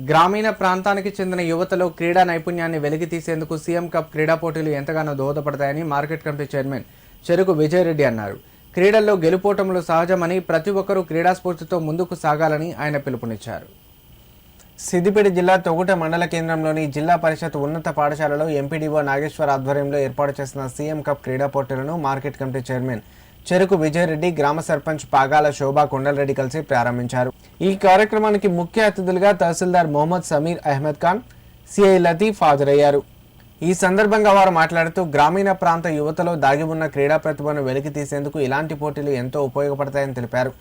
గ్రామీణ ప్రాంతానికి చెందిన యువతలో క్రీడా నైపుణ్యాన్ని వెలికితీసేందుకు సీఎం కప్ క్రీడా పోటీలు ఎంతగానో దోహదపడతాయని మార్కెట్ కమిటీ చైర్మన్ చెరుకు విజయరెడ్డి అన్నారు. క్రీడల్లో గెలుపోటములు సహజమని ప్రతి ఒక్కరూ క్రీడా స్ఫూర్తితో ముందుకు సాగాలని ఆయన పిలుపునిచ్చారు. సిద్దిపేట జిల్లా తొగుట మండల కేంద్రంలోని జిల్లా పరిషత్ ఉన్నత పాఠశాలలో ఎంపీడీఓ నాగేశ్వర్ ఆధ్వర్యంలో ఏర్పాటు చేసిన సీఎం కప్ క్రీడా పోటీలను మార్కెట్ కమిటీ చైర్మన్ చెరుకు విజయరెడ్డి, గ్రామ సర్పంచ్ పాగాల శోభా కొండలరెడ్డి కలిసి ప్రారంభించారు. ఈ కార్యక్రమానికి ముఖ్య అతిథులుగా తహసీల్దార్ మొహమ్మద్ సమీర్ అహ్మద్ ఖాన్, సిఐ లతీఫ్ హాజరయ్యారు. ఈ సందర్భంగా వారు మాట్లాడుతూ గ్రామీణ ప్రాంత యువతలో దాగి ఉన్న క్రీడా ప్రతిభను వెలికి తీసేందుకు ఇలాంటి పోటీలు ఎంతో ఉపయోగపడతాయని తెలిపారు.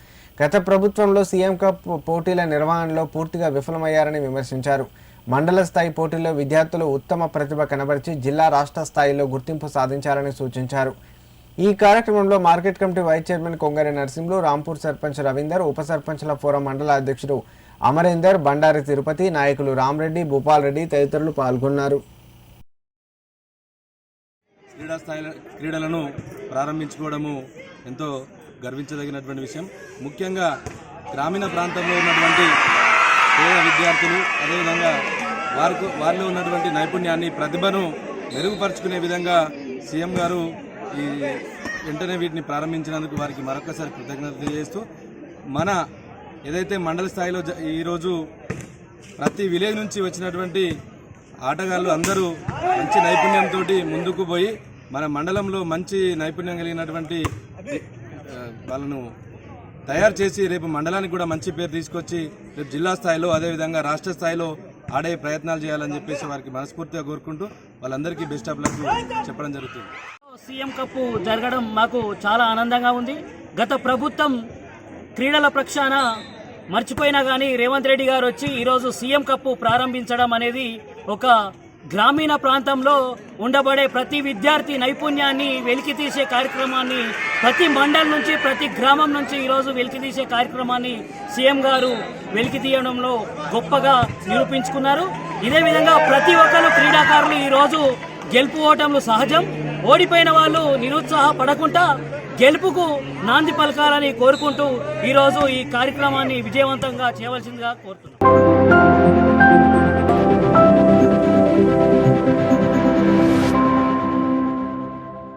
గత ప్రభుత్వంలో సీఎం కప్ పోటీల నిర్వహణలో పూర్తిగా విఫలమయ్యారని విమర్శించారు. మండల స్థాయి పోటీల్లో విద్యార్థులు ఉత్తమ ప్రతిభ కనబరిచి జిల్లా, రాష్ట్ర స్థాయిలో గుర్తింపు సాధించాలని సూచించారు. ఈ కార్యక్రమంలో market committee vice chairman Kongari Narasimhulu, Rampur sarpanch Ravinder, ఉప సర్పంచ్ల ఫోరం మండల అధ్యక్షుడు అమరేందర్, బండారి తిరుపతి, నాయకులు రామరెడ్డి, భూపాల్ రెడ్డి తదితరులు పాల్గొన్నారు. క్రీడలను ప్రారంభించుకోవడము ఎంతో గర్వించదగినటువంటి విషయం. ముఖ్యంగా గ్రామీణ ప్రాంతంలో ఉన్నటువంటి పేద విద్యార్థులు, అదేవిధంగా వారిలో ఉన్నటువంటి నైపుణ్యాన్ని, ప్రతిభను మెరుగుపరుచుకునే విధంగా సీఎం గారు ఈ వెంటనే వీటిని ప్రారంభించినందుకు వారికి మరొకసారి కృతజ్ఞతలు తెలియజేస్తూ, మన ఏదైతే మండల స్థాయిలో ఈరోజు ప్రతి విలేజ్ నుంచి వచ్చినటువంటి ఆటగాళ్ళు అందరూ మంచి నైపుణ్యంతో ముందుకు పోయి మన మండలంలో మంచి నైపుణ్యం కలిగినటువంటి వాళ్ళను తయారు చేసి రేపు మండలానికి కూడా మంచి పేరు తీసుకొచ్చి రేపు జిల్లా స్థాయిలో, అదేవిధంగా రాష్ట్ర స్థాయిలో ఆడే ప్రయత్నాలు చేయాలని చెప్పేసి వారికి మనస్ఫూర్తిగా కోరుకుంటూ వాళ్ళందరికీ బెస్ట్ ఆఫ్ లక్ చెప్పడం జరుగుతుంది. సీఎం కప్ జరగడం మాకు చాలా ఆనందంగా ఉంది. గత ప్రభుత్వం క్రీడల ప్రక్షాళన మర్చిపోయినా కానీ రేవంత్ రెడ్డి గారు వచ్చి ఈరోజు సీఎం కప్ ప్రారంభించడం అనేది ఒక గ్రామీణ ప్రాంతంలో ఉండబడే ప్రతి విద్యార్థి నైపుణ్యాన్ని వెలికితీసే కార్యక్రమాన్ని ప్రతి మండలం నుంచి, ప్రతి గ్రామం నుంచి ఈరోజు వెలికితీసే కార్యక్రమాన్ని సీఎం గారు వెలికితీయడంలో గొప్పగా నిరూపించుకున్నారు. ఇదే విధంగా ప్రతి ఒక్కరు క్రీడాకారులు ఈరోజు గెలుపు ఓటములు సహజం. ఓడిపోయిన వాళ్ళు నిరుత్సాహపడకుండా గెలుపుకు నాంది పలకాలని కోరుకుంటూ ఈరోజు ఈ కార్యక్రమాన్ని విజయవంతంగా చేయవలసిందిగా కోరుతున్నాను.